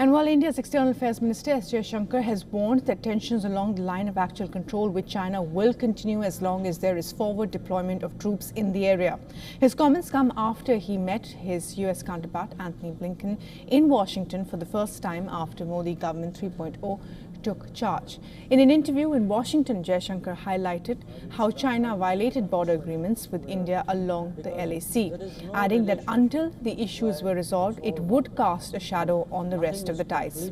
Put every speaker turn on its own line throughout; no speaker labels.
And while India's External Affairs Minister S Jaishankar has warned that tensions along the line of actual control with China will continue as long as there is forward deployment of troops in the area. His comments come after he met his US counterpart Antony Blinken in Washington for the first time after Modi government 3.0 took charge. In an interview in Washington, Jaishankar highlighted how China violated border agreements with India along the LAC, adding that until the issues were resolved, it would cast a shadow on the rest of the ties.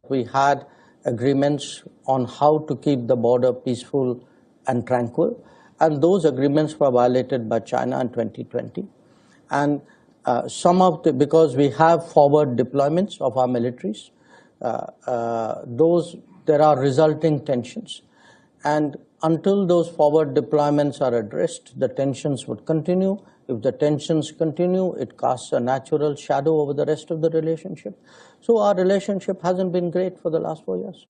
We had agreements on how to keep the border peaceful and tranquil, and those agreements were violated by China in 2020. And because we have forward deployments of our militaries, there are resulting tensions. And until those forward deployments are addressed, the tensions would continue. If the tensions continue, it casts a natural shadow over the rest of the relationship. So our relationship hasn't been great for the last 4 years.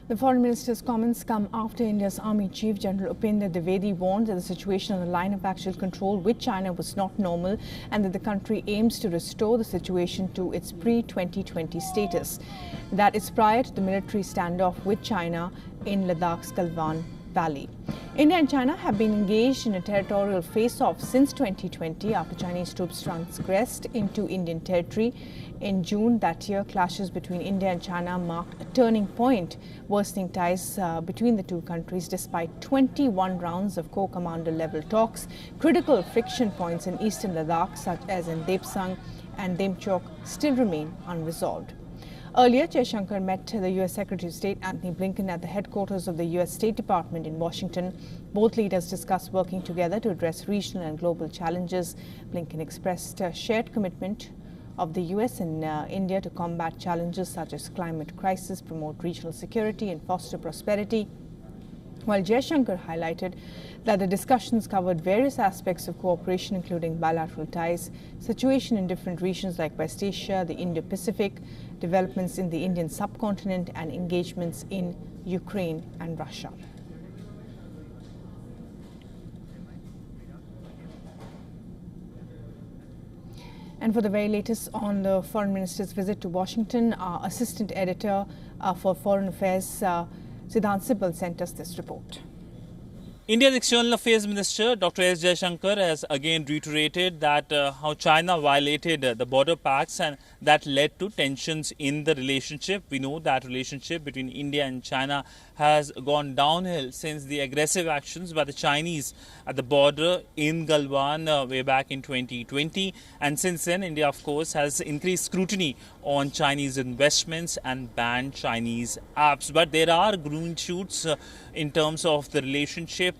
The Foreign Minister's comments come after India's Army Chief General Upendra Dwivedi warned that the situation on the line of actual control with China was not normal and that the country aims to restore the situation to its pre-2020 status. That is prior to the military standoff with China in Ladakh's Galwan Valley. India and China have been engaged in a territorial face-off since 2020 after Chinese troops transgressed into Indian territory. In June that year, clashes between India and China marked a turning point, worsening ties between the two countries despite 21 rounds of co-commander level talks. Critical friction points in eastern Ladakh, such as in Depsang and Demchok, still remain unresolved. Earlier, Jaishankar met the U.S. Secretary of State Antony Blinken at the headquarters of the U.S. State Department in Washington. Both leaders discussed working together to address regional and global challenges. Blinken expressed a shared commitment of the U.S. and India to combat challenges such as climate crisis, promote regional security and foster prosperity, while Jaishankar highlighted that the discussions covered various aspects of cooperation, including bilateral ties, situation in different regions like West Asia, the Indo-Pacific, developments in the Indian subcontinent, and engagements in Ukraine and Russia. And for the very latest on the Foreign Minister's visit to Washington, our Assistant Editor for Foreign Affairs, Siddhant Sibal, sent us this report.
India's External Affairs Minister Dr. S Jaishankar has again reiterated that how China violated the border pacts and that led to tensions in the relationship. We know that relationship between India and China has gone downhill since the aggressive actions by the Chinese at the border in Galwan way back in 2020. And since then, India, of course, has increased scrutiny on Chinese investments and banned Chinese apps. But there are green shoots in terms of the relationship.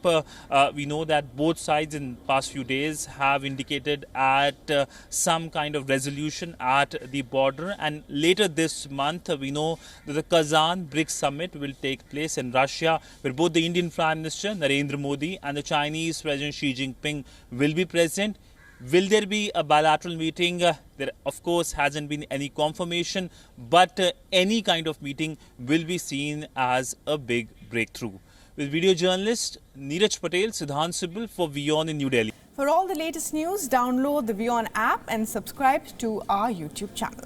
We know that both sides in past few days have indicated at some kind of resolution at the border, and later this month we know that the Kazan BRICS summit will take place in Russia, where both the Indian Prime Minister Narendra Modi and the Chinese President Xi Jinping will be present. Will there be a bilateral meeting? There, of course, hasn't been any confirmation, but any kind of meeting will be seen as a big breakthrough. With video journalist Neeraj Patel, Siddhant Sibal for WION in New Delhi.
For all the latest news, download the WION app and subscribe to our YouTube channel.